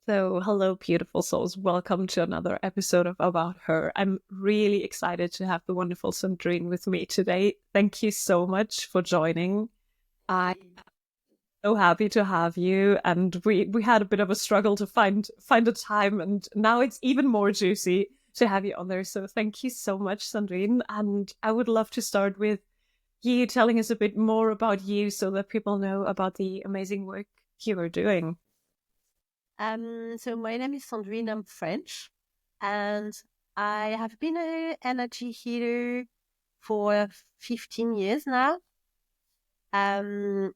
So, hello, beautiful souls. Welcome to another episode of About Her. I'm really excited to have the wonderful Sandrine with me today. Thank you so much for joining. I'm so happy to have you. And we had a bit of a struggle to find a time, and now it's even more juicy to have you on there. So, thank you so much, Sandrine. And I would love to start with you telling us a bit more about you so that people know about the amazing work you are doing. So my name is Sandrine, I'm French, and I have been an energy healer for 15 years now, and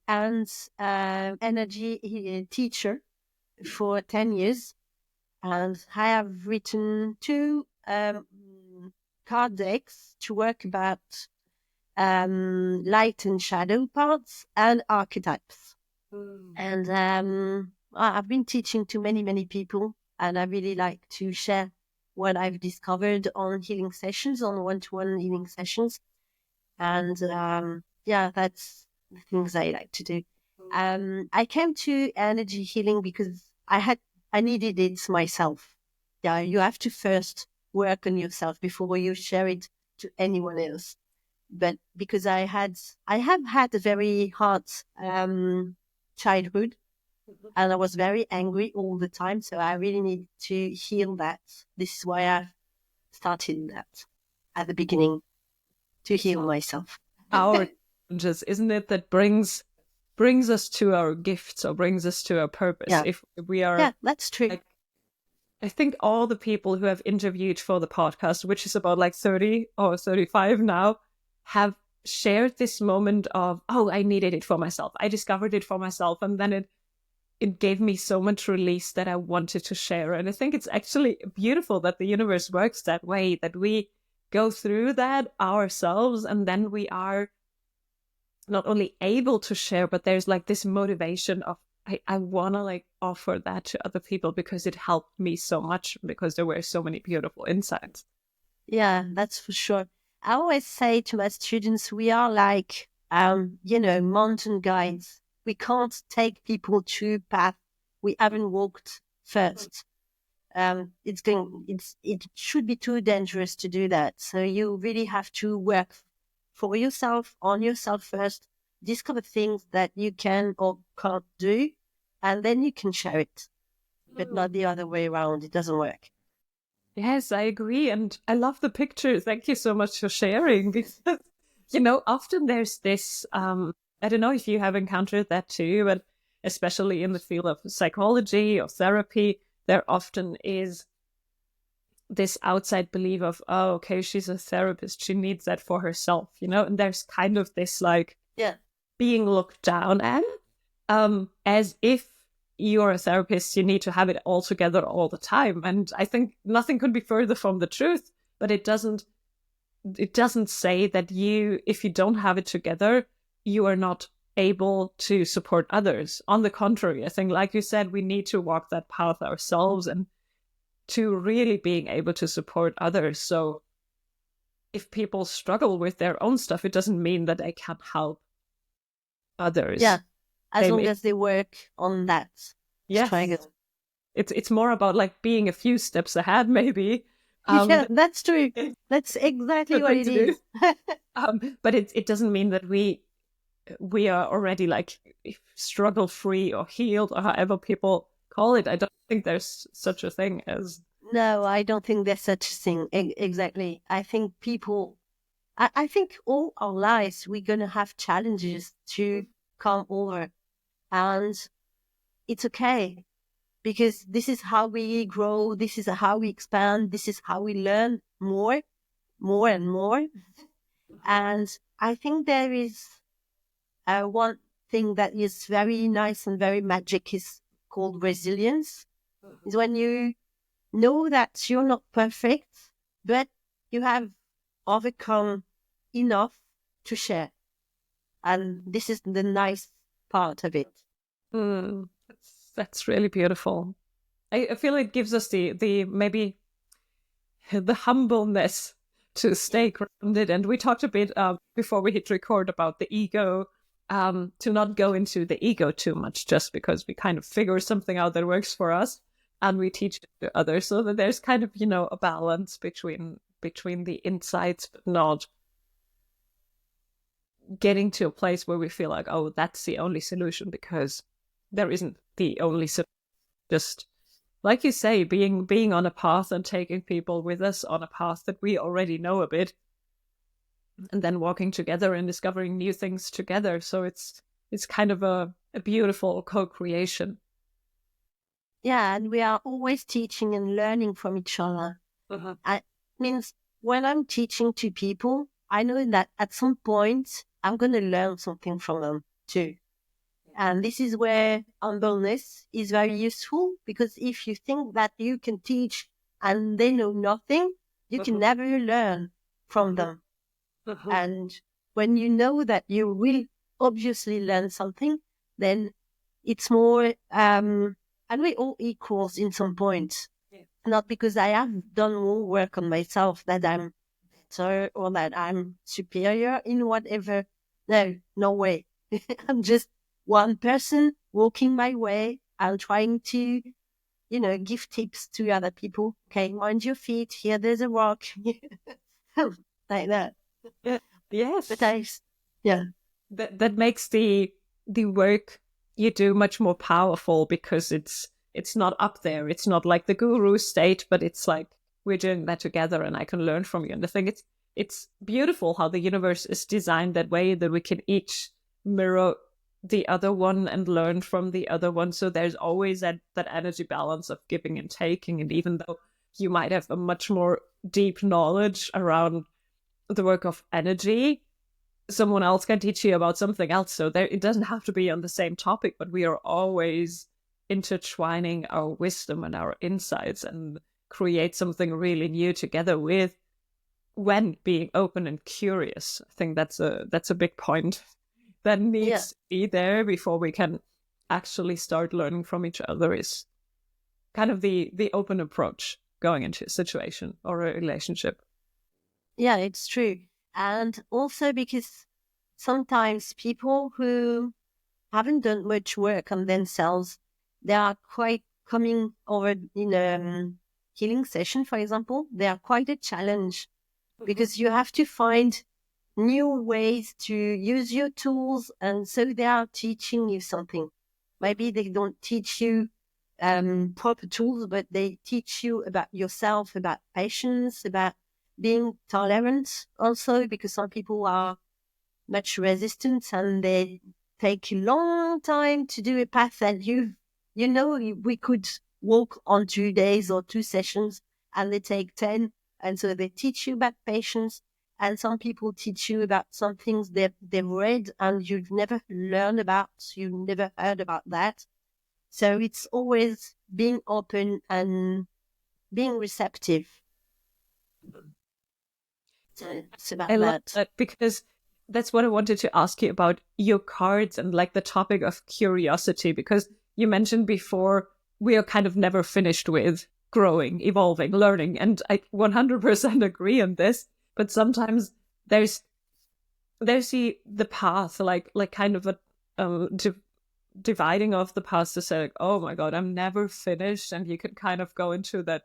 energy teacher for 10 years. And I have written two card decks to work about light and shadow parts and archetypes. And I've been teaching to many, many people, and I really like to share what I've discovered on healing sessions, on one-to-one healing sessions. And that's the things I like to do. I came to energy healing because I needed it myself. Yeah, you have to first work on yourself before you share it to anyone else. But because I have had a very hard childhood, and I was very angry all the time. So I really need to heal that. This is why I started that at the beginning, to heal myself. Our challenges, isn't it, that brings us to our gifts or brings us to our purpose. Yeah. If we are, yeah, that's true. I think all the people who have interviewed for the podcast, which is about like 30 or 35 now, have shared this moment of, oh, I needed it for myself. I discovered it for myself. And then it gave me so much release that I wanted to share. And I think it's actually beautiful that the universe works that way, that we go through that ourselves, and then we are not only able to share, but there's like this motivation of, I want to like offer that to other people because it helped me so much, because there were so many beautiful insights. Yeah, that's for sure. I always say to my students, we are like, mountain guides. We can't take people to path we haven't walked first. It should be too dangerous to do that. So you really have to work for yourself, on yourself first, discover things that you can or can't do, and then you can share it, but not the other way around. It doesn't work. Yes, I agree. And I love the picture. Thank you so much for sharing, because, often there's this, I don't know if you have encountered that too, but especially in the field of psychology or therapy, there often is this outside belief of, oh, okay, she's a therapist, she needs that for herself, and there's kind of this like being looked down at, as if you're a therapist, you need to have it all together all the time. And I think nothing could be further from the truth, but it doesn't say that if you don't have it together, you are not able to support others. On the contrary, I think, like you said, we need to walk that path ourselves and to really being able to support others. So if people struggle with their own stuff, it doesn't mean that they can't help others. Yeah, as long as they work on that. Yes. It's more about like being a few steps ahead, maybe. Yeah, that's true. That's exactly what it is. But it doesn't mean that we are already like struggle free or healed or however people call it. I don't think there's such a thing as... No, I don't think there's such a thing. Exactly. I think I think all our lives we're going to have challenges to come over, and it's okay, because this is how we grow, this is how we expand, this is how we learn more and more. And I think there is one thing that is very nice and very magic, is called resilience. Is when you know that you're not perfect, but you have overcome enough to share. And this is the nice part of it. That's really beautiful. I feel it gives us the maybe the humbleness to stay grounded. And we talked a bit before we hit record about the ego, to not go into the ego too much just because we kind of figure something out that works for us. and we teach it to others, so that there's kind of, a balance between the insights, but not getting to a place where we feel like, oh, that's the only solution, because there isn't the only solution. Just like you say, being on a path and taking people with us on a path that we already know a bit, and then walking together and discovering new things together. So it's kind of a beautiful co-creation. Yeah, and we are always teaching and learning from each other. I means when I'm teaching to people, I know that at some point I'm going to learn something from them too. And this is where humbleness is very useful, because if you think that you can teach and they know nothing, you can never learn from them. And when you know that you will obviously learn something, then it's more, and we all equals in some points. Not because I have done more work on myself that I'm better or that I'm superior in whatever. No, no way. I'm just one person walking my way and trying to, give tips to other people. Okay, mind your feet. Here, there's a rock. Like that. Yeah. Yes. But yeah. That makes the work you do much more powerful, because it's not up there. It's not like the guru state, but it's like we're doing that together, and I can learn from you. And I think it's beautiful how the universe is designed that way, that we can each mirror the other one and learn from the other one. So there's always that energy balance of giving and taking. And even though you might have a much more deep knowledge around the work of energy, someone else can teach you about something else. So it doesn't have to be on the same topic, but we are always intertwining our wisdom and our insights and create something really new together when being open and curious. I think that's a big point that needs to be there before we can actually start learning from each other, is kind of the open approach going into a situation or a relationship. Yeah, it's true. And also because sometimes people who haven't done much work on themselves, they are quite coming over in a healing session, for example, they are quite a challenge, because you have to find new ways to use your tools. And so they are teaching you something. Maybe they don't teach you proper tools, but they teach you about yourself, about patience, about being tolerant also, because some people are much resistant and they take a long time to do a path that we could walk on 2 days or 2 sessions, and they take 10. And so they teach you about patience. And some people teach you about some things they've read and you've never learned about, you've never heard about that. So it's always being open and being receptive. So it's about I love that. that, because that's what I wanted to ask you about your cards and like the topic of curiosity, because you mentioned before we are kind of never finished with growing, evolving, learning. And I 100% agree on this. But sometimes there's the path, like kind of a dividing of the path to say, like, oh my God, I'm never finished. And you can kind of go into that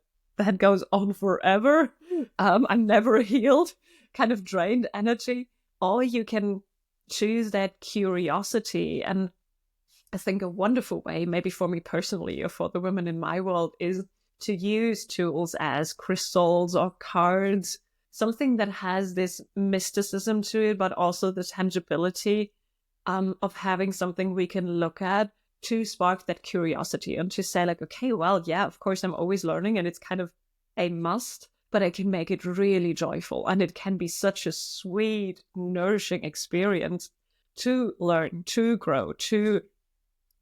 goes on forever. I'm never healed, kind of drained energy. Or you can choose that curiosity. And I think a wonderful way, maybe for me personally or for the women in my world, is to use tools as crystals or cards, something that has this mysticism to it, but also the tangibility of having something we can look at to spark that curiosity and to say, like, okay, well, yeah, of course, I'm always learning and it's kind of a must, but I can make it really joyful. And it can be such a sweet, nourishing experience to learn, to grow, to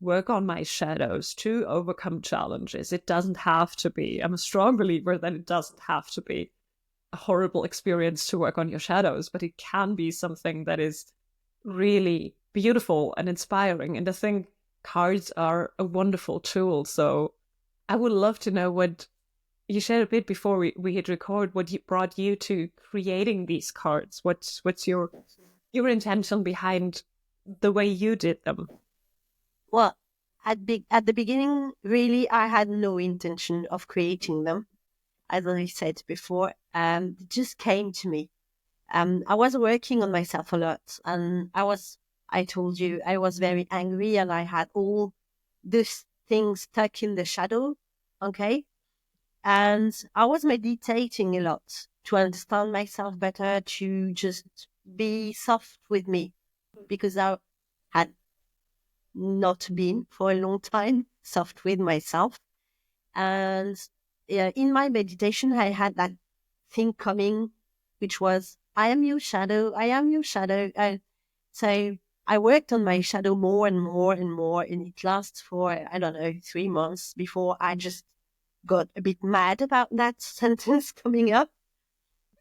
work on my shadows, to overcome challenges. It doesn't have to be. I'm a strong believer that it doesn't have to be a horrible experience to work on your shadows, but it can be something that is really beautiful and inspiring. And I think cards are a wonderful tool. So I would love to know what you shared a bit before we hit record, what brought you to creating these cards. What's your intention behind the way you did them? Well, at the beginning, really, I had no intention of creating them. As I said before, it just came to me. I was working on myself a lot, and I told you, I was very angry, and I had all these things stuck in the shadow. Okay. And I was meditating a lot to understand myself better, to just be soft with me, because I had not been for a long time soft with myself. And yeah, in my meditation, I had that thing coming, which was, I am your shadow, I am your shadow. And so I worked on my shadow more and more and more, and it lasts for, I don't know, 3 months before I just got a bit mad about that sentence coming up.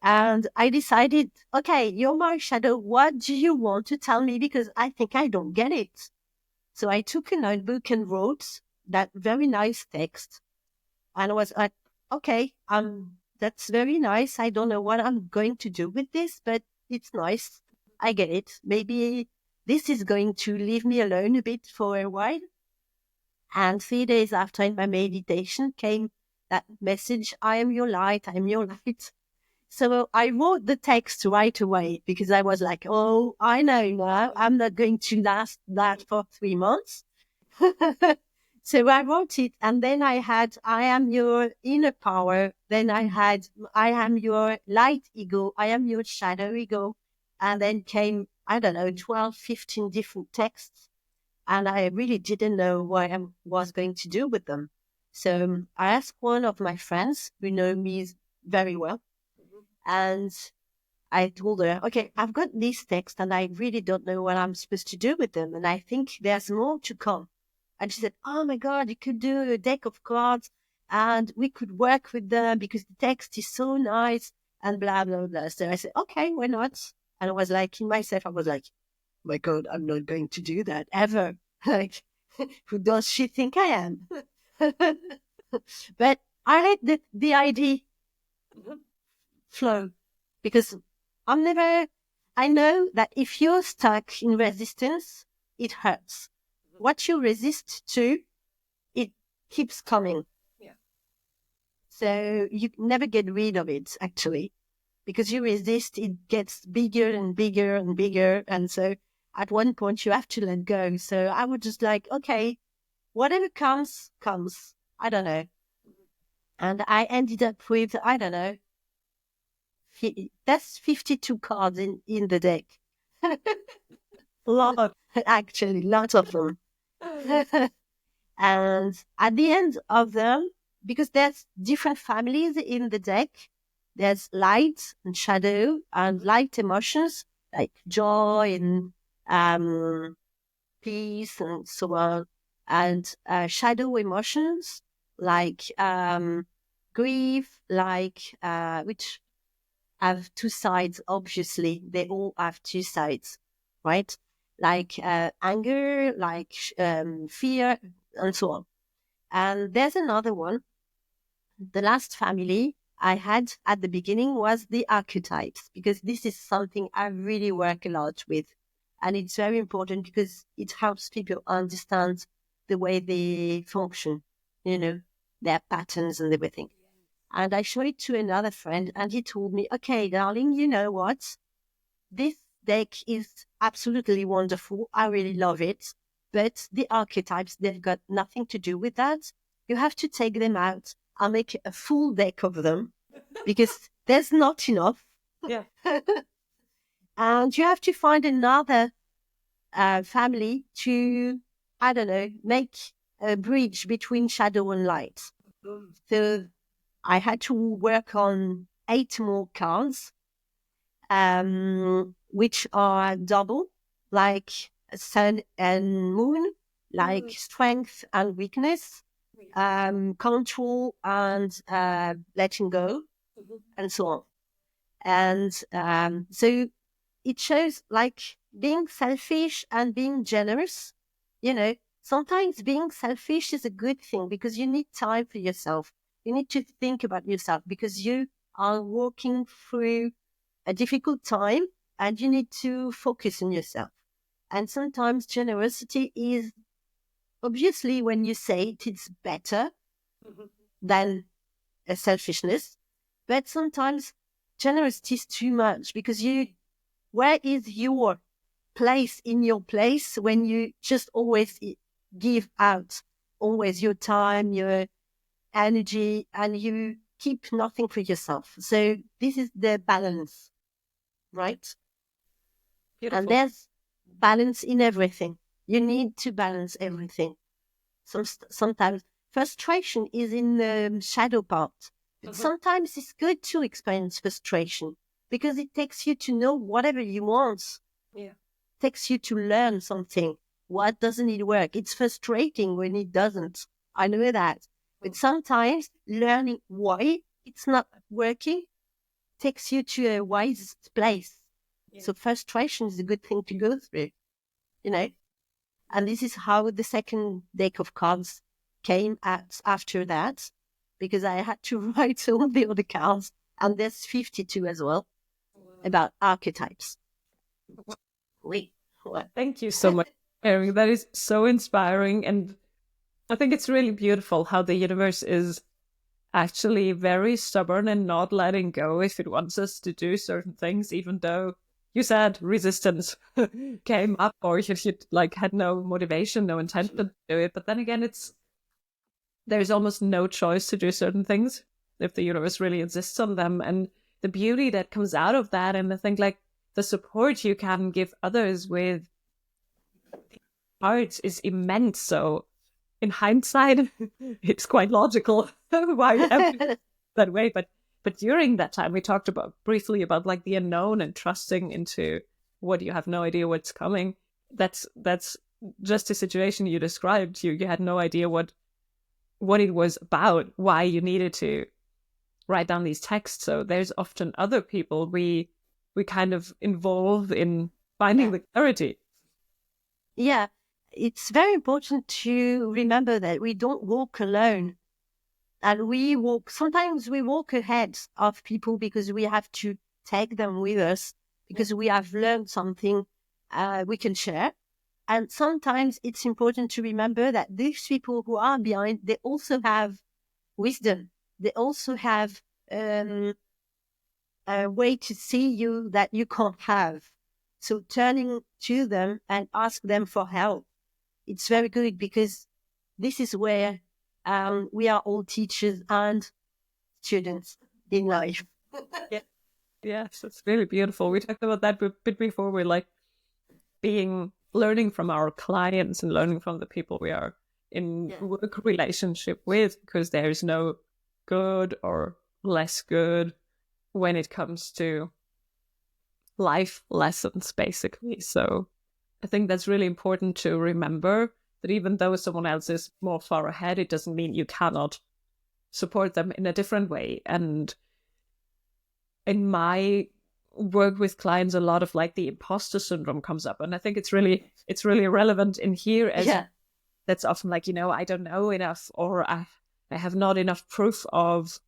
And I decided, okay, you're my shadow. What do you want to tell me? Because I think I don't get it. So I took a notebook and wrote that very nice text. And I was like, okay, that's very nice. I don't know what I'm going to do with this, but it's nice. I get it. Maybe this is going to leave me alone a bit for a while. And 3 days after, in my meditation, came that message, I am your light, I am your light. So I wrote the text right away, because I was like, oh, I know now I'm not going to last that for 3 months. So I wrote it, and then I had, I am your inner power. Then I had, I am your light ego. I am your shadow ego. And then came, I don't know, 12, 15 different texts. And I really didn't know what I was going to do with them. So I asked one of my friends who know me very well. And I told her, okay, I've got these texts and I really don't know what I'm supposed to do with them. And I think there's more to come. And she said, oh my God, you could do a deck of cards and we could work with them because the text is so nice and blah, blah, blah. So I said, okay, why not? And I was like, in myself, I was like, my God, I'm not going to do that ever. Like, who does she think I am? But I let the idea flow, because I know that if you're stuck in resistance, it hurts. What you resist to, it keeps coming. Yeah. So you never get rid of it, actually, because you resist, it gets bigger and bigger and bigger. And so at one point you have to let go. So I would just like, okay, whatever comes, comes. I don't know. And I ended up with, I don't know, that's 52 cards in the deck. Lot, actually, lots of them. And at the end of them, because there's different families in the deck, there's light and shadow and light emotions like joy and peace and so on, and shadow emotions like grief, like which have two sides. Obviously, they all have two sides, right? Like anger, like fear, and so on. And there's another one. The last family I had at the beginning was the archetypes, because this is something I really work a lot with. And it's very important because it helps people understand the way they function, their patterns and everything. And I showed it to another friend, and he told me, okay, darling, you know what? This deck is absolutely wonderful. I really love it. But the archetypes, they've got nothing to do with that. You have to take them out. I'll make a full deck of them because there's not enough. Yeah. And you have to find another family to, I don't know, make a bridge between shadow and light. So I had to work on 8 more cards, which are double, like sun and moon, like strength and weakness, control and letting go, and so on. And so it shows like being selfish and being generous. Sometimes being selfish is a good thing because you need time for yourself. You need to think about yourself because you are walking through a difficult time and you need to focus on yourself. And sometimes generosity is obviously, when you say it, it's better than a selfishness. But sometimes generosity is too much because where is your place in your place when you just always give out, always your time, your energy, and you keep nothing for yourself. So this is the balance, right? And Beautiful. there's balance in everything. You need to balance everything. Sometimes frustration is in the shadow part. But sometimes it's good to experience frustration because it takes you to know whatever you want. Yeah. Takes you to learn something. What doesn't it work? It's frustrating when it doesn't. I know that. But sometimes learning why it's not working takes you to a wise place. Yeah. So frustration is a good thing to go through, you know? And this is how the second deck of cards came at after that, because I had to write all the other cards, and there's 52 as well about archetypes. Wait, what? Thank you so much, Erin. That is so inspiring. And I think it's really beautiful how the universe is actually very stubborn and not letting go if it wants us to do certain things, even though you said resistance came up or you like had no motivation, no intention to do it. But then again, there's almost no choice to do certain things if the universe really insists on them. And the beauty that comes out of that, and I think like the support you can give others with arts is immense. So in hindsight, it's quite logical why everything that way. But during that time, we talked about briefly about like the unknown and trusting into what you have no idea what's coming. That's just a situation you described. You had no idea what it was about, why you needed to write down these texts. So there's often other people we kind of involve in finding Yeah. the clarity. Yeah, it's very important to remember that we don't walk alone. And sometimes we walk ahead of people because we have to take them with us because we have learned something we can share. And sometimes it's important to remember that these people who are behind, they also have wisdom. They also have a way to see you that you can't have. So turning to them and ask them for help, it's very good because this is where we are all teachers and students in life. Yeah. Yes, it's really beautiful. We talked about that a bit before. We're like learning from our clients and learning from the people we are in Yeah. work relationship with, because there is no good or less good when it comes to life lessons, basically. So I think that's really important to remember that even though someone else is more far ahead, it doesn't mean you cannot support them in a different way. And in my work with clients, a lot of like the imposter syndrome comes up, and I think it's really relevant in here, as Yeah. that's often like, I don't know enough, or I have not enough proof of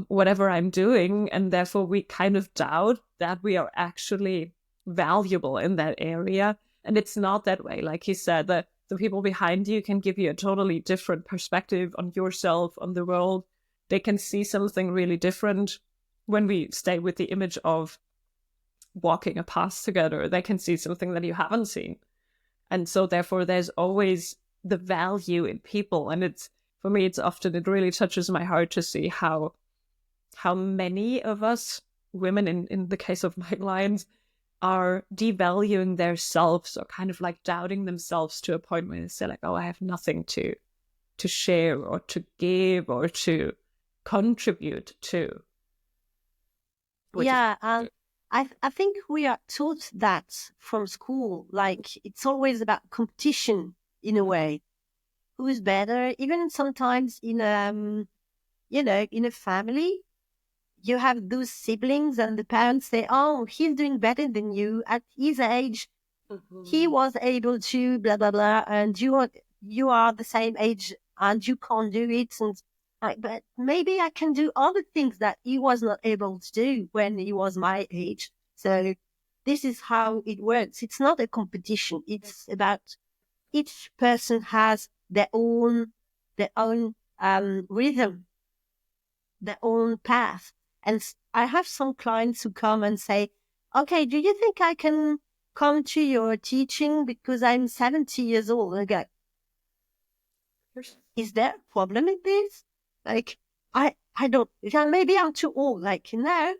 whatever I'm doing, and therefore we kind of doubt that we are actually valuable in that area. And it's not that way. Like he said, the people behind you can give you a totally different perspective on yourself, on the world. They can see something really different. When we stay with the image of walking a path together, they can see something that you haven't seen. And so therefore there's always the value in people. And for me, it really touches my heart to see how many of us women, in the case of my clients, are devaluing their selves, or kind of like doubting themselves to a point where they say like, oh, I have nothing to share or to give or to contribute to, which is Yeah. I think we are taught that from school. Like it's always about competition in a way. Who's better? Even sometimes in a family, you have those siblings and the parents say, oh, he's doing better than you at his age. He was able to blah blah blah, and you are the same age and you can't do it. And but maybe I can do other things that he was not able to do when he was my age. So this is how it works. It's not a competition. It's about each person has their own rhythm, their own path. And I have some clients who come and say, okay, do you think I can come to your teaching because I'm 70 years old? And I go, is there a problem in this? Like, I don't, yeah, maybe I'm too old. Like, no.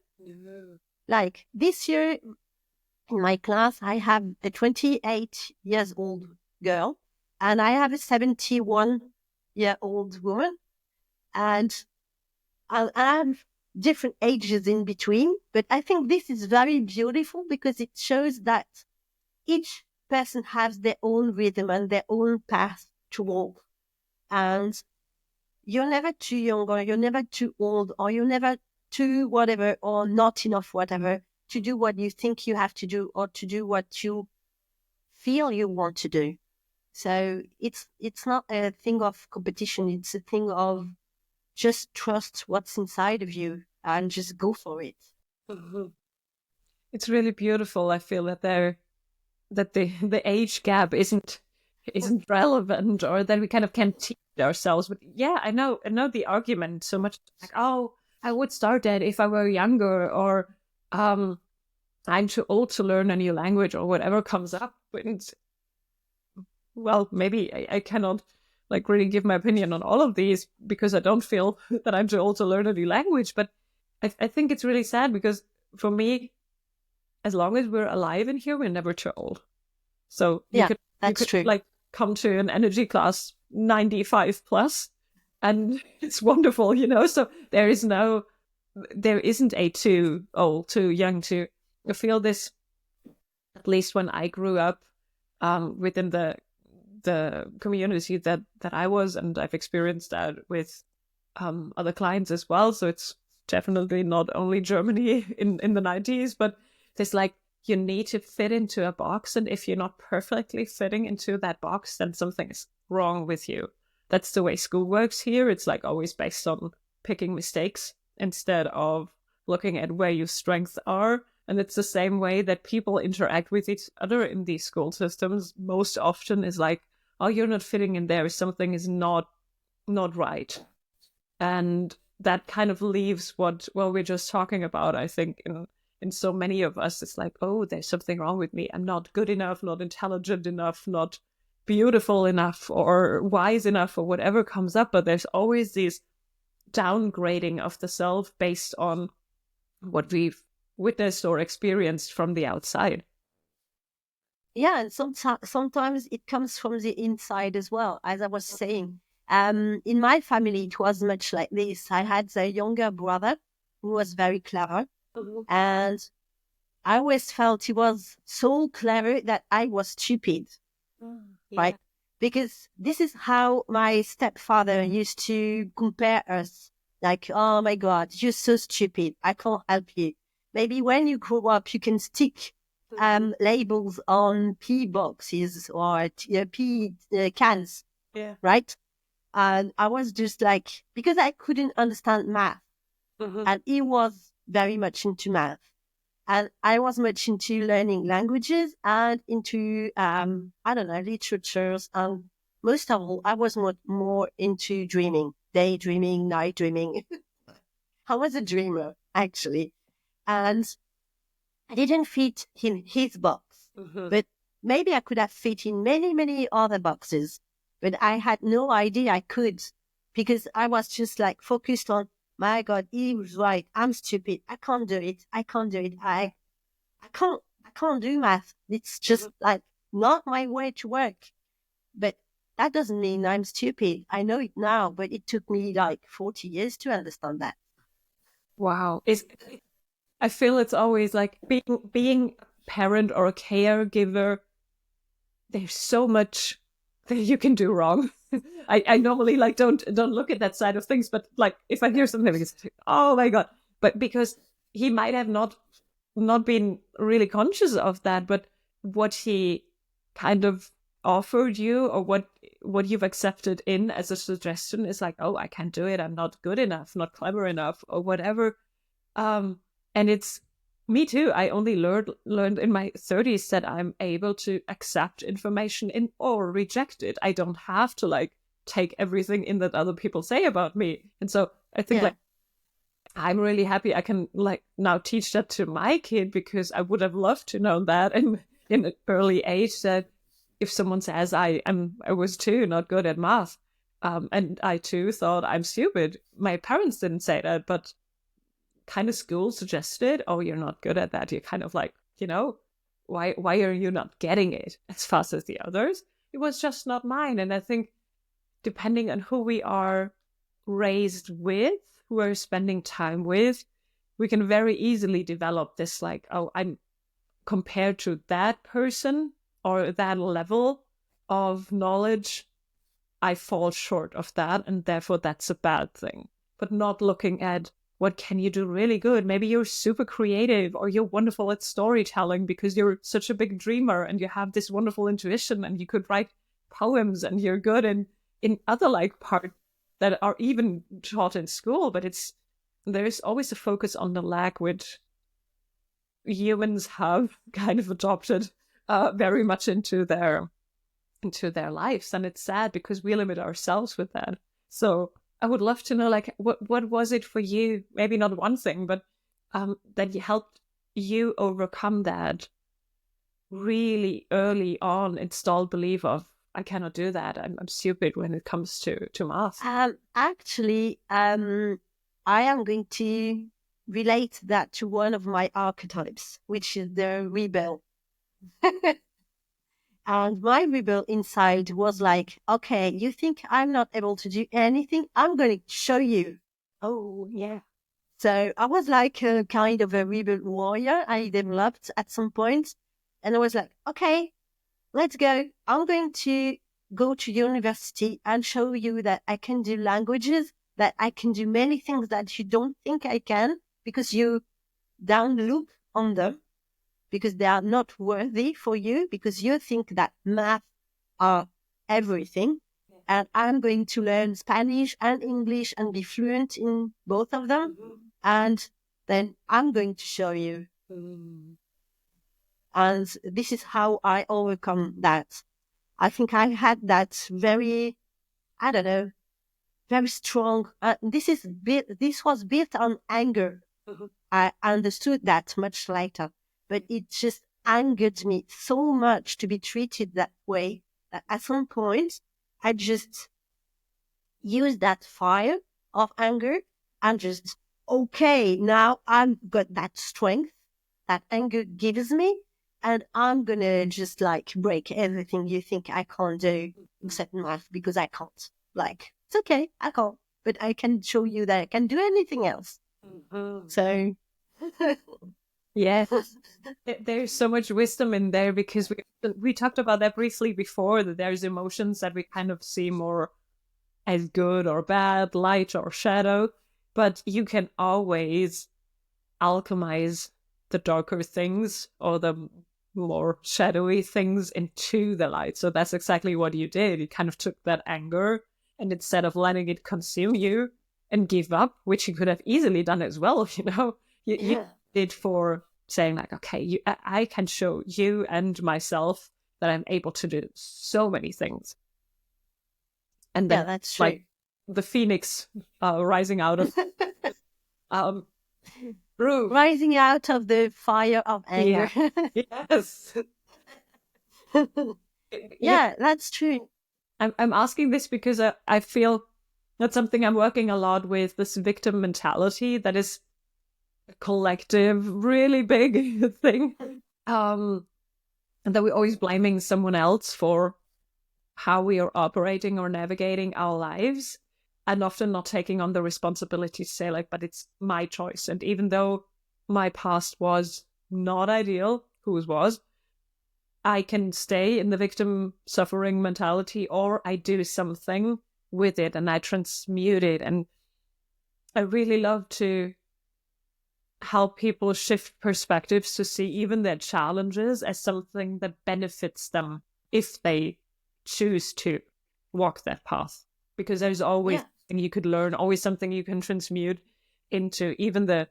Like this year in my class, I have a 28 years old girl and I have a 71-year-old woman. And I have different ages in between. But I think this is very beautiful because it shows that each person has their own rhythm and their own path to walk. And you're never too young or you're never too old or you're never too whatever or not enough whatever to do what you think you have to do or to do what you feel you want to do. So it's not a thing of competition. It's a thing of just trust what's inside of you and just go for it. It's really beautiful. I feel that the age gap isn't relevant, or that we kind of can't teach ourselves. But yeah, I know the argument so much, like, oh, I would start that if I were younger, or I'm too old to learn a new language, or whatever comes up. And well, maybe I cannot like really give my opinion on all of these because I don't feel that I'm too old to learn a new language. But I think it's really sad because for me, as long as we're alive in here, we're never too old. So you could true. like come to an energy class 95 plus, and it's wonderful, So there isn't a too old, too young to feel this. At least when I grew up, within the community that I was, and I've experienced that with other clients as well. So it's definitely not only Germany in the 90s, but there's like, you need to fit into a box, and if you're not perfectly fitting into that box, then something is wrong with you. That's the way school works here. It's like always based on picking mistakes instead of looking at where your strengths are. And it's the same way that people interact with each other in these school systems. Most often is like, oh, you're not fitting in there. Something is not right. And that kind of leaves what we're just talking about, I think, in so many of us. It's like, oh, there's something wrong with me. I'm not good enough, not intelligent enough, not beautiful enough or wise enough, or whatever comes up. But there's always this downgrading of the self based on what we've witnessed or experienced from the outside. Yeah, and sometimes it comes from the inside as well, as I was saying. In my family, it was much like this. I had a younger brother who was very clever, and I always felt he was so clever that I was stupid, right? Because this is how my stepfather used to compare us. Like, oh my God, you're so stupid. I can't help you. Maybe when you grow up, you can stick labels on pea boxes or pea cans, right? And I was just like, because I couldn't understand math, and he was very much into math, and I was much into learning languages and into I don't know, literatures, and most of all, I was more into dreaming, daydreaming, night dreaming. I was a dreamer actually, and I didn't fit in his box, but maybe I could have fit in many, many other boxes, but I had no idea I could, because I was just like focused on, my God, he was right. I'm stupid. I can't do it. I can't do it. I can't do math. It's just like not my way to work. But that doesn't mean I'm stupid. I know it now, but it took me like 40 years to understand that. Wow. I feel it's always like being a parent or a caregiver. There's so much that you can do wrong. I normally like don't look at that side of things, but like if I hear something, it's like, oh my God. But because he might have not been really conscious of that, but what he kind of offered you, or what you've accepted in as a suggestion, is like, oh, I can't do it. I'm not good enough, not clever enough, or whatever. And it's Me too. I only learned in my 30s that I'm able to accept information in or reject it. I don't have to like take everything in that other people say about me. And so I think Yeah. like I'm really happy I can like now teach that to my kid, because I would have loved to know that in an early age, that if someone says I was too not good at math, and I too thought I'm stupid. My parents didn't say that, but kind of school suggested, oh, you're not good at that. You're kind of like, why are you not getting it as fast as the others? It was just not mine. And I think depending on who we are raised with, who we're spending time with, we can very easily develop this like, oh, I'm compared to that person or that level of knowledge, I fall short of that, and therefore that's a bad thing. But not looking at what can you do really good. Maybe you're super creative, or you're wonderful at storytelling because you're such a big dreamer and you have this wonderful intuition and you could write poems, and you're good in other like parts that are even taught in school. But there's always a focus on the lack, which humans have kind of adopted very much into their lives, and it's sad because we limit ourselves with that. So I would love to know, like, what was it for you? Maybe not one thing, but that you helped you overcome that really early on installed belief of I cannot do that. I'm stupid when it comes to math. Actually, I am going to relate that to one of my archetypes, which is the rebel. And my rebel inside was like, okay, you think I'm not able to do anything? I'm going to show you. Oh, yeah. So I was like a kind of a rebel warrior I developed at some point. And I was like, okay, let's go. I'm going to go to university and show you that I can do languages, that I can do many things that you don't think I can, because you down loop on them, because they are not worthy for you, because you think that math are everything. And I'm going to learn Spanish and English and be fluent in both of them. And then I'm going to show you. And this is how I overcome that. I think I had that very, I don't know, very strong. This was built on anger. I understood that much later, but it just angered me so much to be treated that way that at some point I just used that fire of anger and just, okay, now I've got that strength that anger gives me, and I'm gonna just like break everything you think I can't do except math, because I can't. Like, it's okay, I can't, but I can show you that I can do anything else. So, Yeah, there's so much wisdom in there, because we talked about that briefly before, that there's emotions that we kind of see more as good or bad, light or shadow, but you can always alchemize the darker things or the more shadowy things into the light. So that's exactly what you did. You kind of took that anger, and instead of letting it consume you and give up, which you could have easily done as well, you did for saying like, okay, I can show you and myself that I'm able to do so many things. And then, yeah, that's true. like the phoenix rising out of roof. Rising out of the fire of anger. Yeah. Yes. Yeah, that's true. I'm asking this because I feel that's something I'm working a lot with, this victim mentality that is a collective, really big thing. And that we're always blaming someone else for how we are operating or navigating our lives, and often not taking on the responsibility to say like, but it's my choice. And even though my past was not ideal, whose was, I can stay in the victim suffering mentality, or I do something with it and I transmute it. And I really love to help people shift perspectives to see even their challenges as something that benefits them if they choose to walk that path. Because there's always something you could learn, always something you can transmute into even the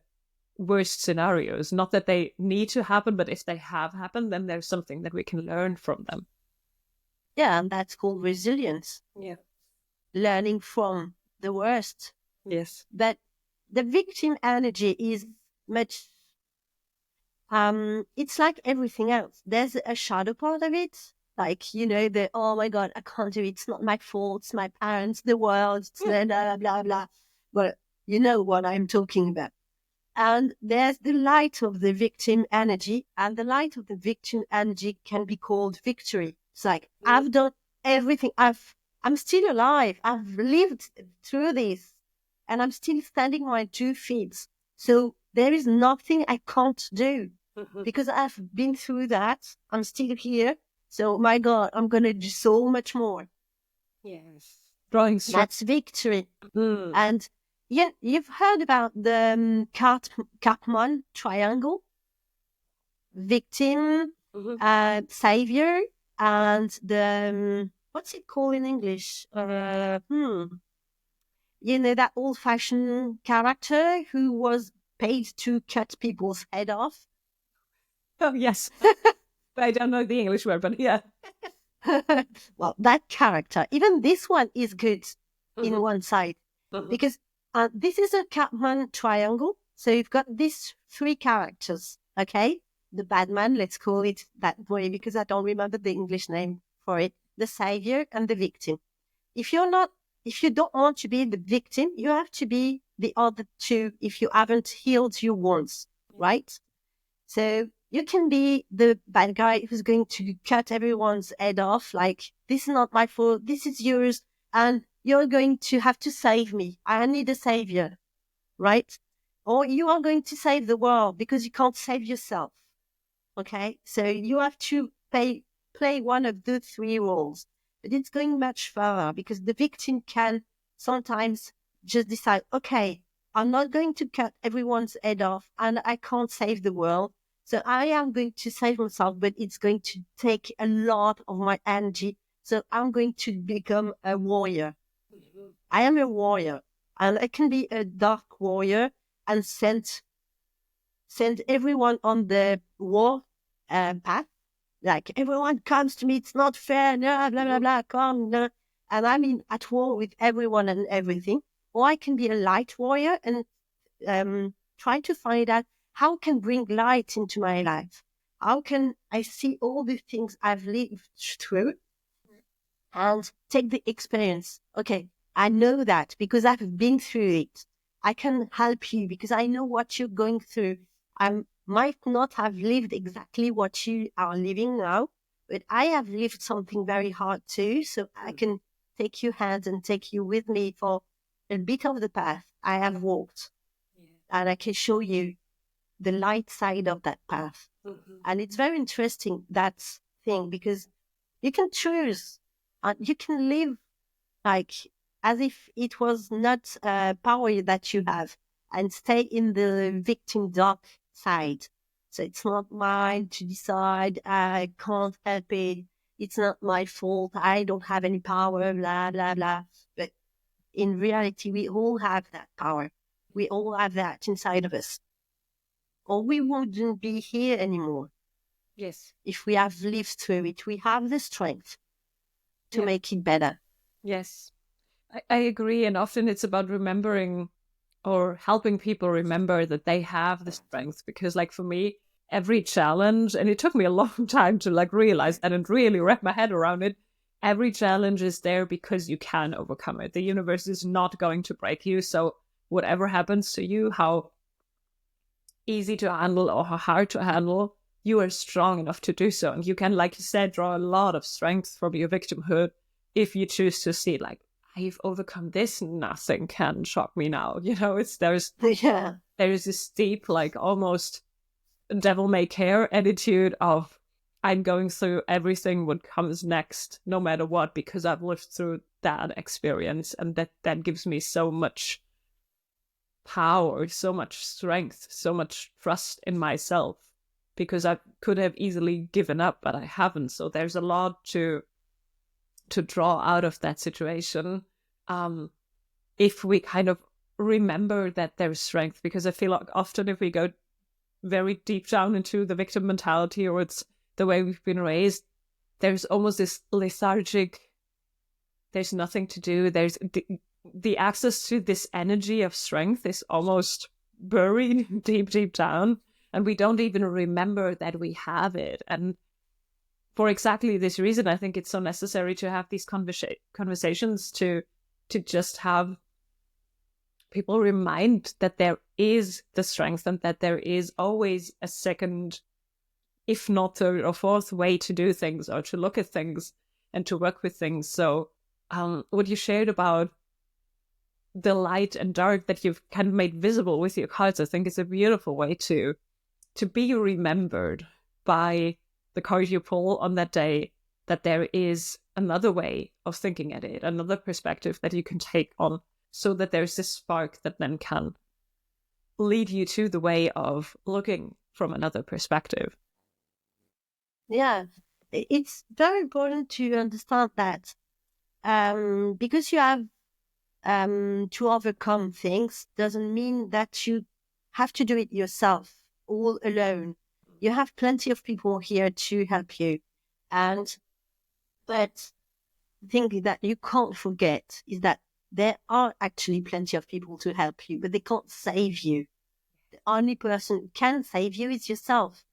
worst scenarios. Not that they need to happen, but if they have happened, then there's something that we can learn from them. Yeah, and that's called resilience. Yeah. Learning from the worst. Yes. But the victim energy is much, it's like everything else. There's a shadow part of it. Like, you know, the, oh my God, I can't do it. It's not my fault. It's my parents, the world, it's blah, blah, blah, blah. But you know what I'm talking about. And there's the light of the victim energy, and the light of the victim energy can be called victory. It's like, I've done everything. I'm still alive. I've lived through this, and I'm still standing on my 2 feet. So there is nothing I can't do because I've been through that. I'm still here. So my God, I'm going to do so much more. Yes. Drawing strength. That's victory. And yeah, you've heard about the Karpman triangle: victim, savior, and the what's it called in English? You know, that old-fashioned character who was paid to cut people's head off. Oh yes. I don't know the English word, but yeah. Well, that character, even this one is good in one side, because this is a Karpman triangle. So you've got these 3 characters, okay? The bad man, let's call it that way, because I don't remember the English name for it. The savior and the victim. If you don't want to be the victim, you have to be the other 2 if you haven't healed your wounds, right? So you can be the bad guy who's going to cut everyone's head off, like, this is not my fault, this is yours, and you're going to have to save me. I need a savior, right? Or you are going to save the world because you can't save yourself, okay? So you have to play one of the 3 roles. But it's going much further, because the victim can sometimes just decide, okay, I'm not going to cut everyone's head off, and I can't save the world. So I am going to save myself, but it's going to take a lot of my energy. So I'm going to become a warrior. I am a warrior, and I can be a dark warrior and send everyone on the war path. Like, everyone comes to me, it's not fair, blah, blah, blah, blah, come, blah. And I'm at war with everyone and everything. Or I can be a light warrior and try to find out how can bring light into my life. How can I see all the things I've lived through and take the experience? Okay, I know that because I've been through it. I can help you because I know what you're going through. I might not have lived exactly what you are living now, but I have lived something very hard too. So I can take your hand and take you with me for a bit of the path I have walked. And I can show you the light side of that path. And it's very interesting, that thing, because you can choose and you can live like as if it was not a power that you have, and stay in the victim dark side. So it's not mine to decide. I can't help it. It's not my fault. I don't have any power, blah, blah, blah. But in reality, we all have that power. We all have that inside of us. Or we wouldn't be here anymore. Yes. If we have lived through it, we have the strength to make it better. Yes. I agree. And often it's about remembering or helping people remember that they have the strength. Because, like, for me, every challenge, and it took me a long time to realize that and really wrap my head around it, every challenge is there because you can overcome it. The universe is not going to break you. So whatever happens to you, how easy to handle or how hard to handle, you are strong enough to do so. And you can, like you said, draw a lot of strength from your victimhood if you choose to see, like, I've overcome this, nothing can shock me now. There's this deep, almost devil may care attitude of, I'm going through everything what comes next, no matter what, because I've lived through that experience, and that gives me so much power, so much strength, so much trust in myself, because I could have easily given up, but I haven't. So there's a lot to draw out of that situation. If we kind of remember that there's strength, because I feel like often if we go very deep down into the victim mentality, or it's the way we've been raised, there's almost this lethargic, there's nothing to do. There's the access to this energy of strength is almost buried deep down, and we don't even remember that we have it. And for exactly this reason, I think it's so necessary to have these conversations, to just have people remind that there is the strength, and that there is always a second, if not third or fourth way to do things, or to look at things and to work with things. So what you shared about the light and dark that you've kind of made visible with your cards, I think is a beautiful way to be remembered by the card you pull on that day, that there is another way of thinking at it, another perspective that you can take on, so that there's this spark that then can lead you to the way of looking from another perspective. Yeah, it's very important to understand that because you have to overcome things doesn't mean that you have to do it yourself all alone. You have plenty of people here to help you. But the thing that you can't forget is that there are actually plenty of people to help you, but they can't save you. The only person who can save you is yourself.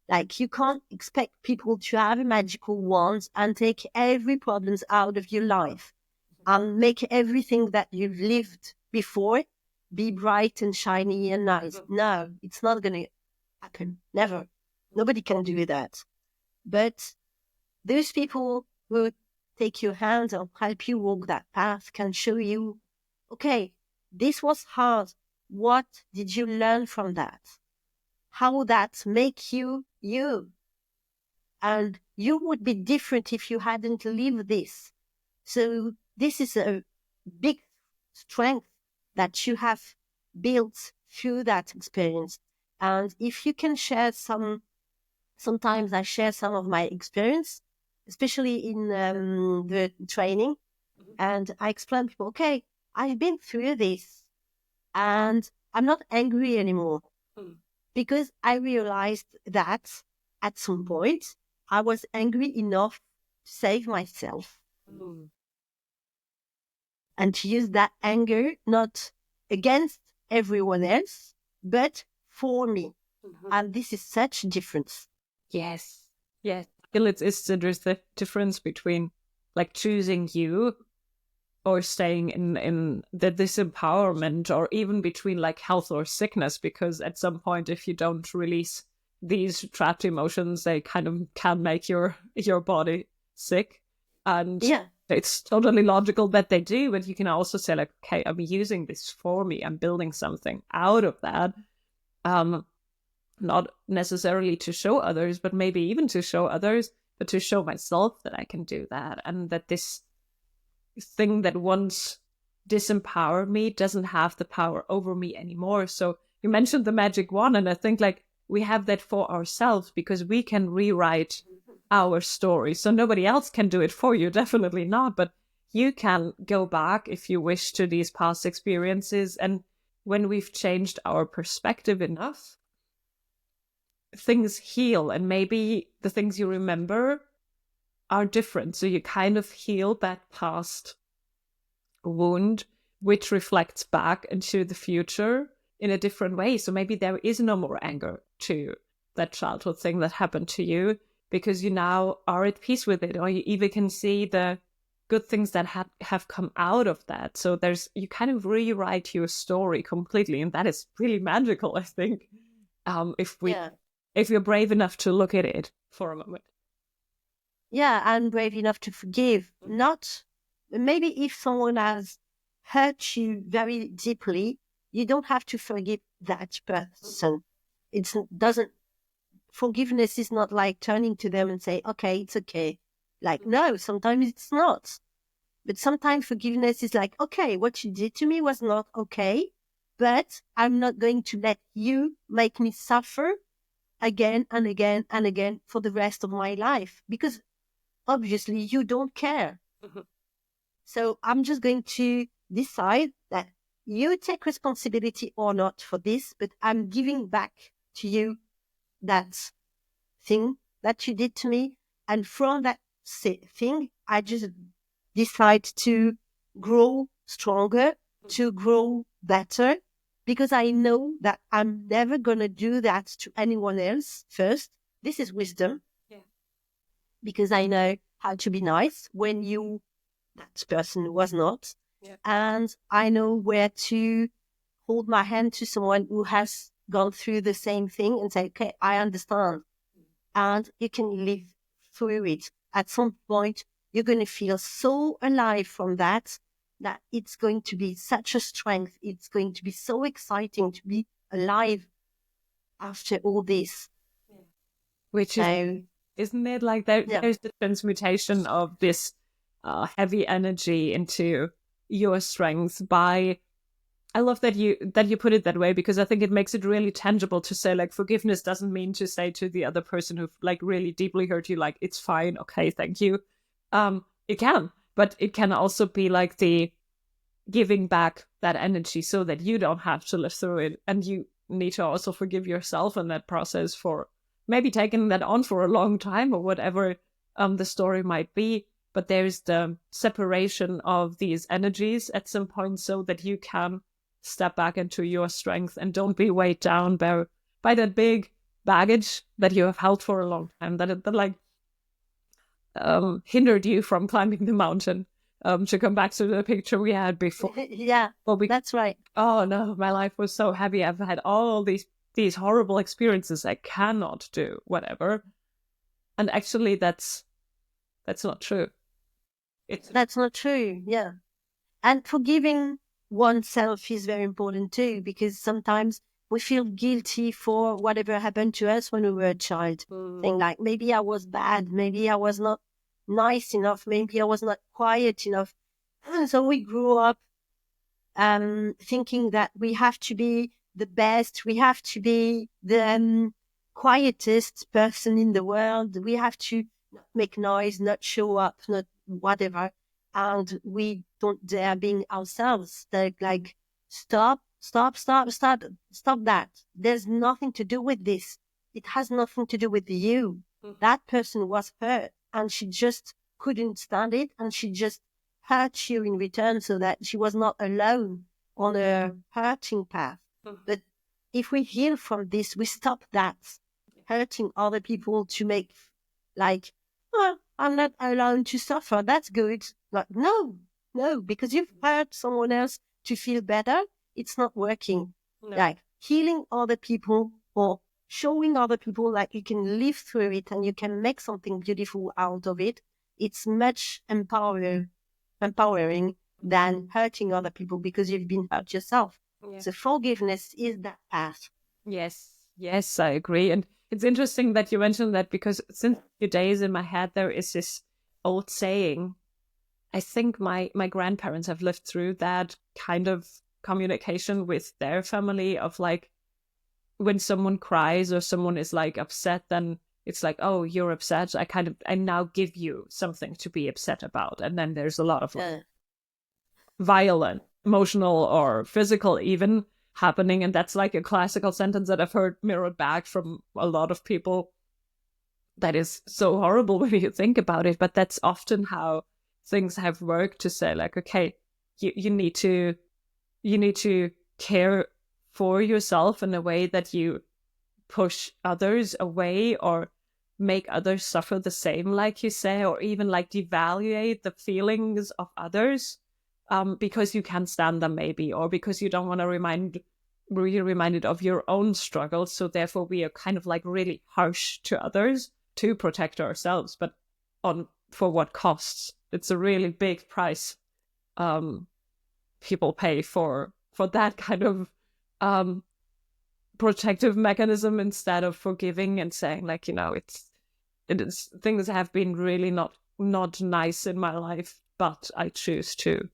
Like, you can't expect people to have a magical wand and take every problems out of your life and make everything that you've lived before be bright and shiny and nice. No, it's not going to happen. Never. Nobody can do that. But those people who take your hand and help you walk that path can show you, okay, this was hard. What did you learn from that? How that make you you? And you would be different if you hadn't lived this. So this is a big strength that you have built through that experience. And if you can share sometimes I share some of my experience, especially in the training, and I explain to people, okay, I've been through this and I'm not angry anymore, because I realized that at some point I was angry enough to save myself. And to use that anger not against everyone else, but for me. And this is such a difference. Yes. Yes. I feel there's the difference between like choosing you or staying in the disempowerment, or even between like health or sickness, because at some point, if you don't release these trapped emotions, they kind of can make your body sick. And yeah, it's totally logical that they do, but you can also say like, okay, I'm using this for me. I'm building something out of that. Not necessarily to show others, but maybe even to show others, but to show myself that I can do that, and that this thing that once disempowered me doesn't have the power over me anymore. So you mentioned the magic wand, and I think like we have that for ourselves, because we can rewrite our story. So nobody else can do it for you, definitely not, but you can go back if you wish to these past experiences, and when we've changed our perspective enough, things heal, and maybe the things you remember are different. So you kind of heal that past wound, which reflects back into the future in a different way. So maybe there is no more anger to that childhood thing that happened to you, because you now are at peace with it, or you even can see the good things that have come out of that. So you kind of rewrite your story completely, and that is really magical, I think. If you're brave enough to look at it for a moment. Yeah, I'm brave enough to forgive. Not, maybe if someone has hurt you very deeply, you don't have to forgive that person. It doesn't, forgiveness is not like turning to them and say, okay, it's okay. Like, no, sometimes it's not. But sometimes forgiveness is like, okay, what you did to me was not okay, but I'm not going to let you make me suffer again and again and again for the rest of my life, because obviously you don't care. So I'm just going to decide that you take responsibility or not for this, but I'm giving back to you that thing that you did to me. And from that thing, I just decide to grow stronger, to grow better, because I know that I'm never going to do that to anyone else first. This is wisdom. Yeah. Because I know how to be nice when that person was not. Yeah. And I know where to hold my hand to someone who has gone through the same thing and say, okay, I understand. And you can live through it. At some point, you're going to feel so alive from that it's going to be such a strength. It's going to be so exciting to be alive after all this. Which is, isn't it like there's the transmutation of this heavy energy into your strengths by, I love that you put it that way, because I think it makes it really tangible to say, like, forgiveness doesn't mean to say to the other person who like really deeply hurt you, like, it's fine, okay, thank you. It can, but it can also be like the giving back that energy so that you don't have to live through it, and you need to also forgive yourself in that process for maybe taking that on for a long time or whatever the story might be. But there's the separation of these energies at some point so that you can step back into your strength and don't be weighed down by that big baggage that you have held for a long time, that like hindered you from climbing the mountain. To come back to the picture we had before. Yeah, well, that's right. Oh no, my life was so heavy. I've had all these horrible experiences. I cannot do whatever. And actually, that's not true. That's not true. Yeah. And forgiving oneself is very important too, because sometimes we feel guilty for whatever happened to us when we were a child. Think like, maybe I was bad, maybe I was not nice enough, maybe I was not quiet enough. So we grew up thinking that we have to be the best, we have to be the quietest person in the world, we have to not make noise, not show up, not whatever. And we don't dare being ourselves. They're like, stop that. There's nothing to do with this. It has nothing to do with you. That person was hurt and she just couldn't stand it, and she just hurt you in return so that she was not alone on a hurting path. But if we heal from this, we stop that hurting other people to make like, oh, I'm not alone to suffer. That's good. Like, no, because you've hurt someone else to feel better. It's not working. No. Like healing other people or showing other people like you can live through it and you can make something beautiful out of it. It's much empowering than hurting other people because you've been hurt yourself. Yeah. So forgiveness is that path. Yes, I agree. And it's interesting that you mentioned that, because since a few days in my head, there is this old saying. I think my grandparents have lived through that kind of communication with their family of like, when someone cries or someone is like upset, then it's like, oh, you're upset. I now give you something to be upset about. And then there's a lot of like, violent, emotional or physical even happening. And that's like a classical sentence that I've heard mirrored back from a lot of people. That is so horrible when you think about it, but that's often how things have worked, to say like, okay, you need to care for yourself in a way that you push others away or make others suffer the same, like you say, or even like devaluate the feelings of others because you can't stand them maybe, or because you don't want to be reminded of your own struggles. So therefore we are kind of like really harsh to others to protect ourselves, but for what costs? It's a really big price people pay for that kind of protective mechanism, instead of forgiving and saying like, it is things have been really not nice in my life, but I choose to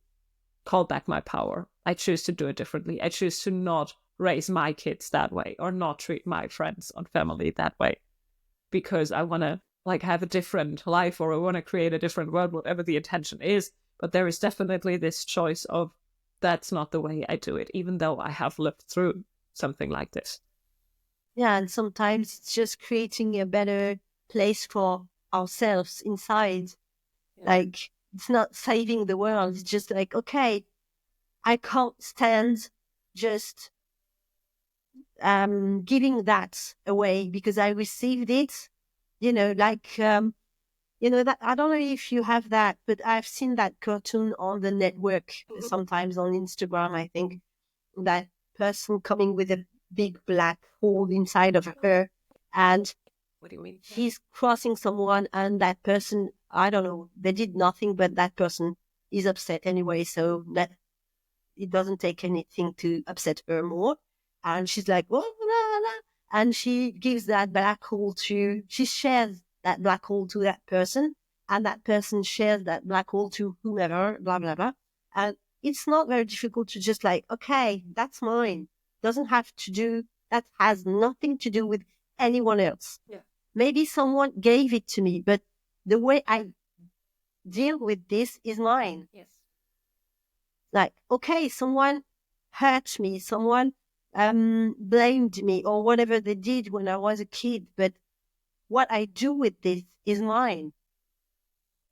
call back my power. I choose to do it differently. I choose to not raise my kids that way, or not treat my friends and family that way, because I want to like have a different life, or I want to create a different world, whatever the intention is. But there is definitely this choice of that's not the way I do it, even though I have lived through something like this. Yeah, and sometimes it's just creating a better place for ourselves inside. Like, it's not saving the world. It's just like, okay, I can't stand just giving that away because I received it. That I don't know if you have that, but I've seen that cartoon on the network sometimes on Instagram. I think that person coming with a big black hole inside of her, and What do you mean? he's crossing someone, and that person, I don't know, they did nothing, but that person is upset anyway, so that it doesn't take anything to upset her more. And she's like, "Whoa, la, la," and she gives that black hole she shares that black hole to that person, and that person shares that black hole to whomever, blah, blah, blah. And it's not very difficult to just like, okay, that's mine. Doesn't have to do, that has nothing to do with anyone else. Yeah. Maybe someone gave it to me, but the way I deal with this is mine. Yes. Like, okay, someone hurt me, someone blamed me or whatever they did when I was a kid, but what I do with this is mine.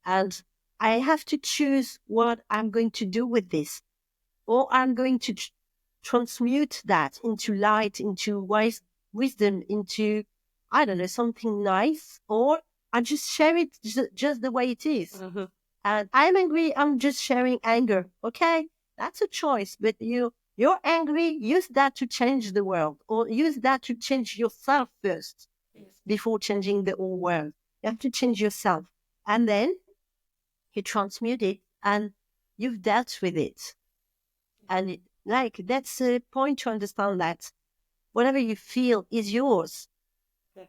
And I have to choose what I'm going to do with this, or I'm going to transmute that into light, into wisdom, into, I don't know, something nice, or I just share it just the way it is. Mm-hmm. And I'm angry, I'm just sharing anger. Okay, that's a choice, but you're angry, use that to change the world, or use that to change yourself first before changing the whole world. You have to change yourself. And then you transmute it and you've dealt with it. And that's a point to understand that whatever you feel is yours.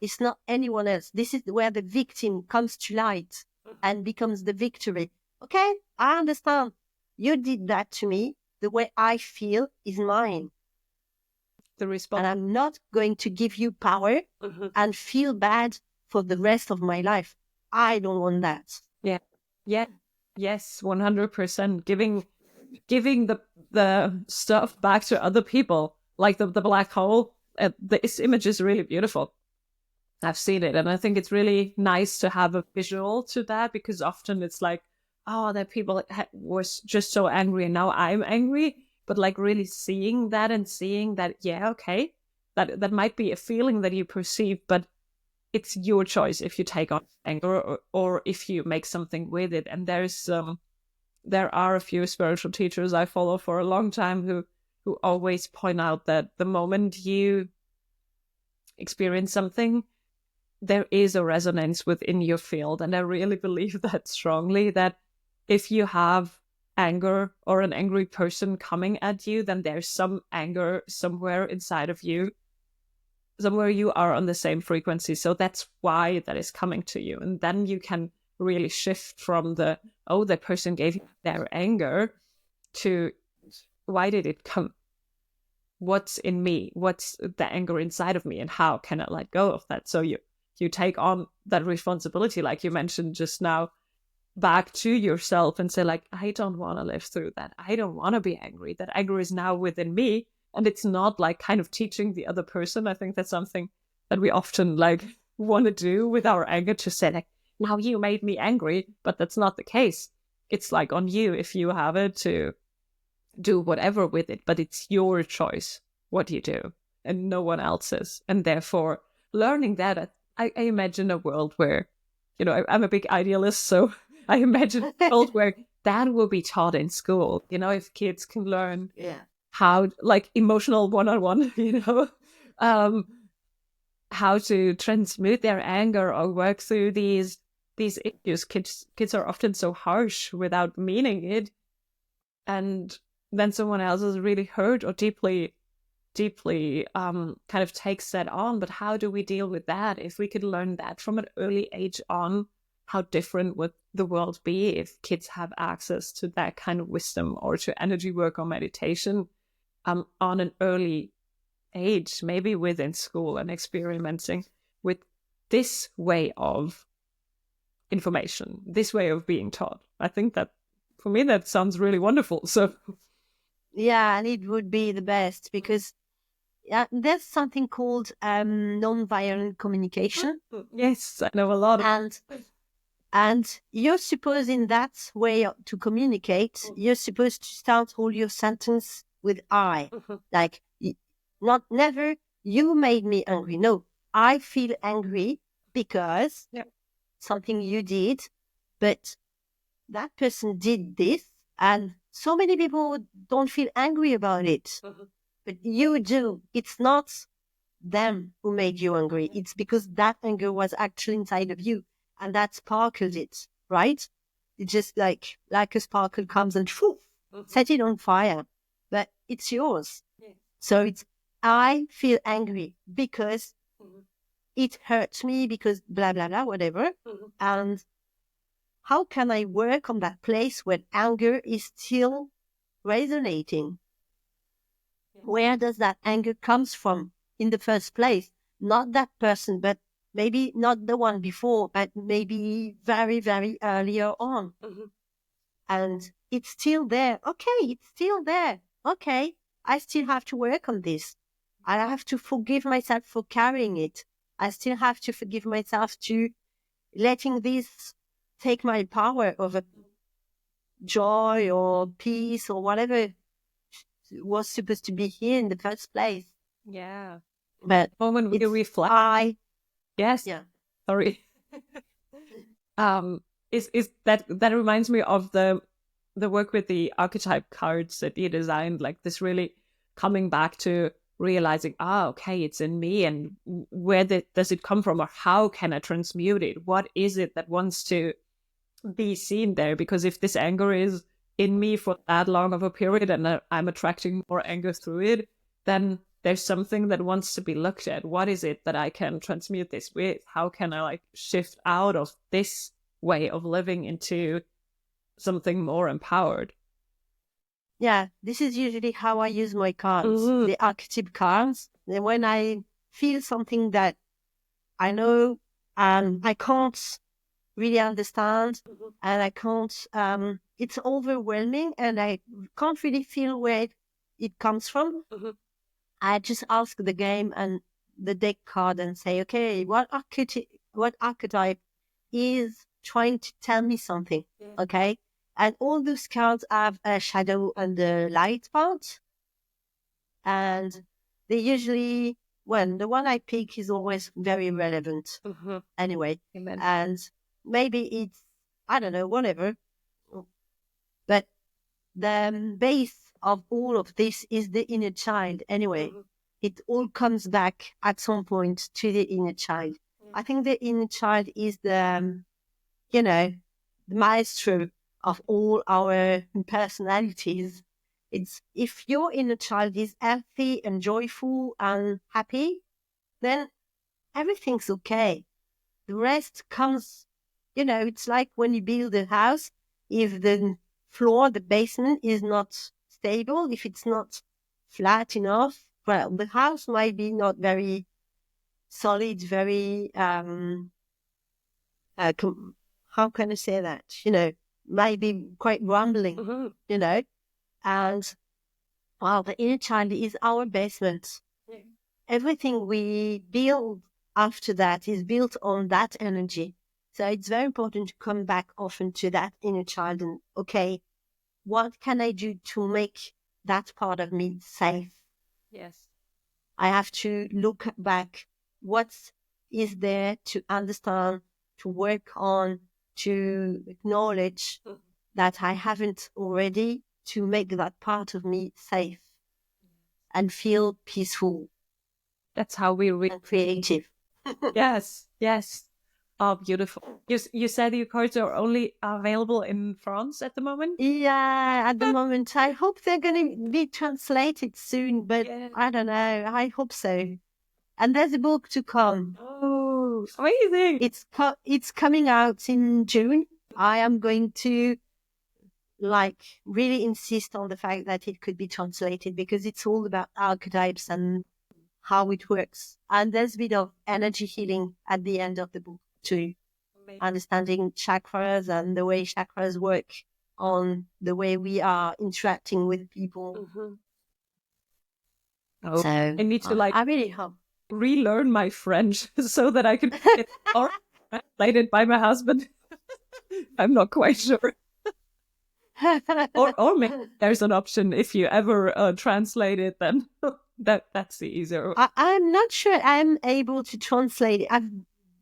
It's not anyone else. This is where the victim comes to light and becomes the victory. Okay, I understand. You did that to me. The way I feel is mine. The response. And I'm not going to give you power and feel bad for the rest of my life. I don't want that. Yeah. Yeah. Yes, 100%. Giving the stuff back to other people, like the black hole. This image is really beautiful. I've seen it, and I think it's really nice to have a visual to that, because often it's like, oh, that people was just so angry and now I'm angry. But like really seeing that and seeing that, yeah, okay, that might be a feeling that you perceive, but it's your choice if you take on anger or if you make something with it. And there are a few spiritual teachers I follow for a long time who always point out that the moment you experience something, there is a resonance within your field. And I really believe that strongly, that if you have anger or an angry person coming at you, then there's some anger somewhere inside of you, somewhere you are on the same frequency. So that's why that is coming to you. And then you can really shift from the, oh, that person gave you their anger, to why did it come? What's in me? What's the anger inside of me? And how can I let go of that? So you take on that responsibility, like you mentioned just now, back to yourself and say, like, I don't want to live through that. I don't want to be angry. That anger is now within me. And it's not like kind of teaching the other person. I think that's something that we often like want to do with our anger, to say like, now you made me angry, but that's not the case. It's like on you if you have it to do whatever with it, but it's your choice what you do and no one else's. And therefore learning that, I imagine a world where, I'm a big idealist, so I imagine a world where that will be taught in school, if kids can learn how, like, emotional one-on-one, how to transmute their anger or work through these issues. Kids are often so harsh without meaning it, and then someone else is really hurt or deeply kind of takes that on. But how do we deal with that? If we could learn that from an early age on, how different would the world be if kids have access to that kind of wisdom, or to energy work or meditation on an early age, maybe within school, and experimenting with this way of information, this way of being taught. I think that for me that sounds really wonderful. So Yeah, and it would be the best because there's something called non-violent communication, Yes, I know a lot of. and you're supposed in that way to communicate. You're supposed to start all your sentence with I, like not never. You made me angry. No, I feel angry because Yeah. something you did, but that person did this, and so many people don't feel angry about it, but you do. It's not them who made you angry. It's because that anger was actually inside of you, and that sparkled it, right? It's just like a sparkle comes and set it on fire, but it's yours. So it's I feel angry because it hurts me because blah blah blah whatever, and how can I work on that place where anger is still resonating? Where does that anger comes from in the first place? Not that person, but maybe not the one before, but maybe very, very earlier on. And it's still there. Okay, it's still there. Okay, I still have to work on this. I have to forgive myself for carrying it. I still have to forgive myself to letting this take my power over joy or peace or whatever was supposed to be here in the first place. Yeah. But Moment we it's reflect. Yes. yeah. Sorry. um is that reminds me of the work with the archetype cards that you designed, like this really coming back to realizing, okay, it's in me, and where does it come from, or how can I transmute it? What is it that wants to be seen there? Because if this anger is in me for that long of a period, and I'm attracting more anger through it, then there's something that wants to be looked at. What is it that I can transmute this with? How can I like shift out of this way of living into something more empowered? Yeah, this is usually how I use my cards, Mm-hmm. the archetype cards. And when I feel something that I know I can't really understand, and I can't, it's overwhelming, and I can't really feel where it comes from. I just ask the game and the deck card and say, okay, what archetype is trying to tell me something? Okay. And all those cards have a shadow and the light part. And they usually, well, the one I pick is always very relevant anyway. Amen. And maybe it's, I don't know, whatever. But the base of all of this is the inner child anyway. It all comes back at some point to the inner child. I think the inner child is the, the maestro of all our personalities. It's if your inner child is healthy and joyful and happy, then everything's okay. The rest comes, it's like when you build a house, if the floor, the basement is not stable, if it's not flat enough, well, the house might be not very solid, very, how can I say that? Might be quite rumbling, and well, the inner child is our basement. Everything we build after that is built on that energy. So it's very important to come back often to that inner child and, okay, what can I do to make that part of me safe? Yes. I have to look back. What is there to understand, to work on, to acknowledge that I haven't already, to make that part of me safe and feel peaceful That's how we and creative. Yes, yes. Oh, beautiful. You said your cards are only available in France at the moment? Yeah, at the moment, I hope they're going to be translated soon, but Yeah. I don't know. I hope so. And there's a book to come. Oh, amazing. It's coming out in June. I am going to really insist on the fact that it could be translated because it's all about archetypes and how it works. And there's a bit of energy healing at the end of the book too, Amazing. understanding chakras and the way chakras work. on the way we are interacting with people. Oh, So I need to I really hope. relearn my French so that I can get or translated by my husband. I'm not quite sure. Or maybe there's an option if you ever translate it, then that's the easier. I'm not sure I'm able to translate it. I've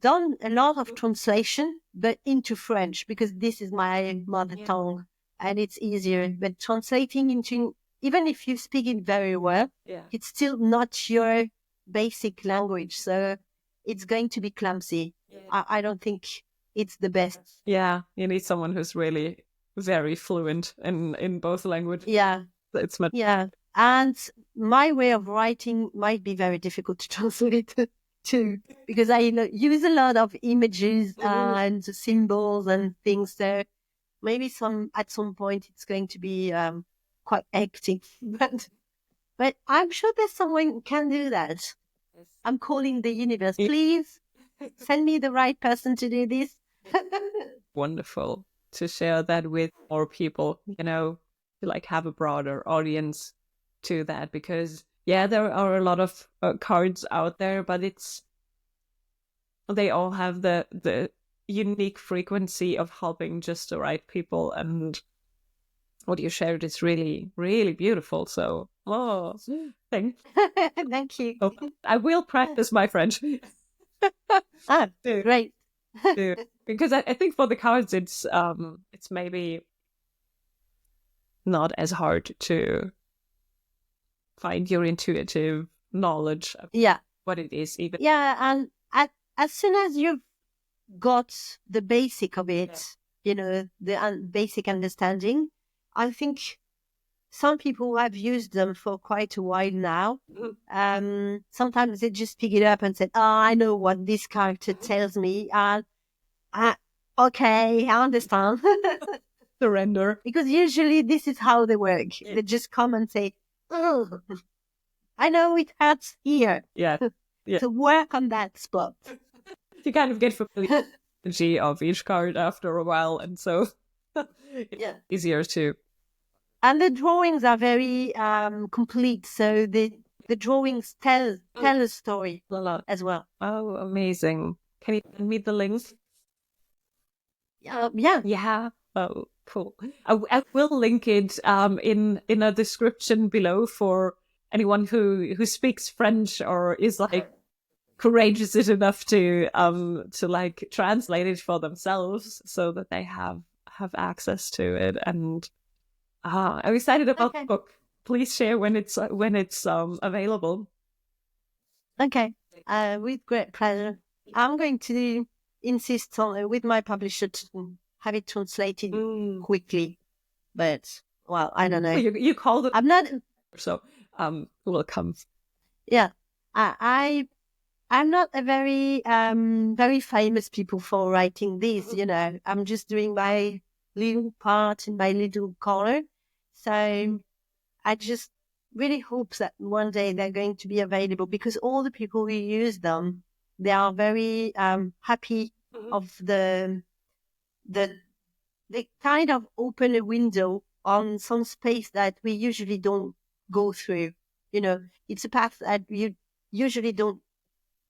done a lot of translation, but into French because this is my mother tongue and it's easier. But translating into, even if you speak it very well, it's still not your basic language. So it's going to be clumsy. I don't think it's the best. Yeah, you need someone who's really very fluent in both languages. Yeah. It's much. Yeah. And my way of writing might be very difficult to translate too, because I use a lot of images and symbols and things. So maybe at some point it's going to be quite hectic, but I'm sure there's someone who can do that. I'm calling the universe, please send me the right person to do this. Wonderful to share that with more people, to like have a broader audience to that, because there are a lot of cards out there, but they all have the unique frequency of helping just the right people, and what you shared is really, really beautiful. So, thanks. Thank you. Oh, I will practice my French. Great. Because I think for the cards, it's maybe not as hard to find your intuitive knowledge of what it is, even. Yeah, and as soon as you've got the basic of it, the basic understanding, I think some people have used them for quite a while now. Sometimes they just pick it up and say, "Oh, I know what this character tells me," and okay, I understand. Surrender. Because usually this is how they work. They just come and say, "Oh, I know it hurts here." Yeah. To work on that spot. You kind of get familiar with the energy of each card after a while, and so it's easier to. And the drawings are very complete, so the drawings tell a story a lot as well. Oh, amazing! Can you send me the links? Yeah. Oh, cool. I will link it in a description below for anyone who speaks French or is like courageous enough to like translate it for themselves, so that they have access to it. And I'm excited about the book. Please share when it's available. Okay, with great pleasure. I'm going to insist on with my publisher to have it translated quickly, but well, I don't know. You called it. I'm not. So will come. Yeah, I'm not a very very famous people for writing this. I'm just doing my little part in my little corner. So I just really hope that one day they're going to be available, because all the people who use them, they are very happy of they kind of open a window on some space that we usually don't go through. It's a path that you usually don't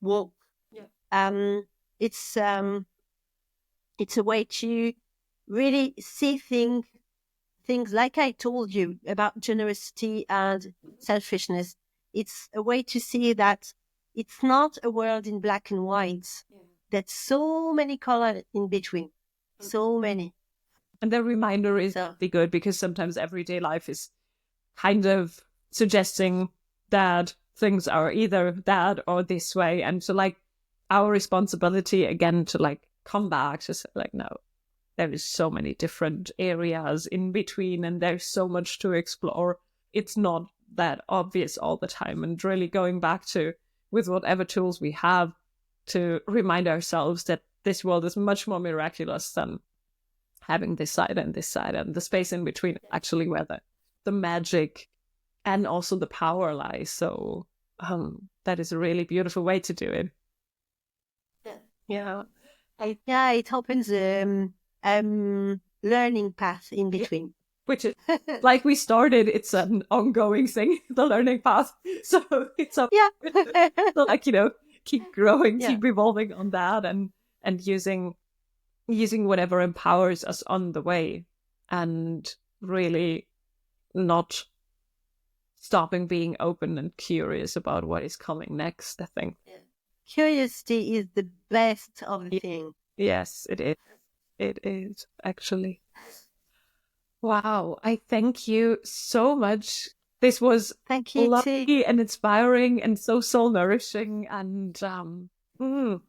walk. It's a way to really see things like I told you about generosity and selfishness. It's a way to see that it's not a world in black and white. There's so many colors in between, so many. And the reminder is really good, because sometimes everyday life is kind of suggesting that things are either that or this way, and so like our responsibility again to like come back to say, like, no, there is so many different areas in between, and there's so much to explore. It's not that obvious all the time, and really going back to, with whatever tools we have, to remind ourselves that this world is much more miraculous than having this side and this side, and the space in between actually where the magic and also the power lies. So that is a really beautiful way to do it. Yeah, it opens a learning path in between. Which is like we started, it's an ongoing thing, the learning path. So it's a Yeah. like, keep growing, Yeah. keep evolving on that, and using whatever empowers us on the way, and really not stopping being open and curious about what is coming next, I think. Curiosity is the best of the thing. Yes, it is. It is, actually. Wow, I thank you so much. This was Thank you too. lovely and inspiring and so soul nourishing, and I'm really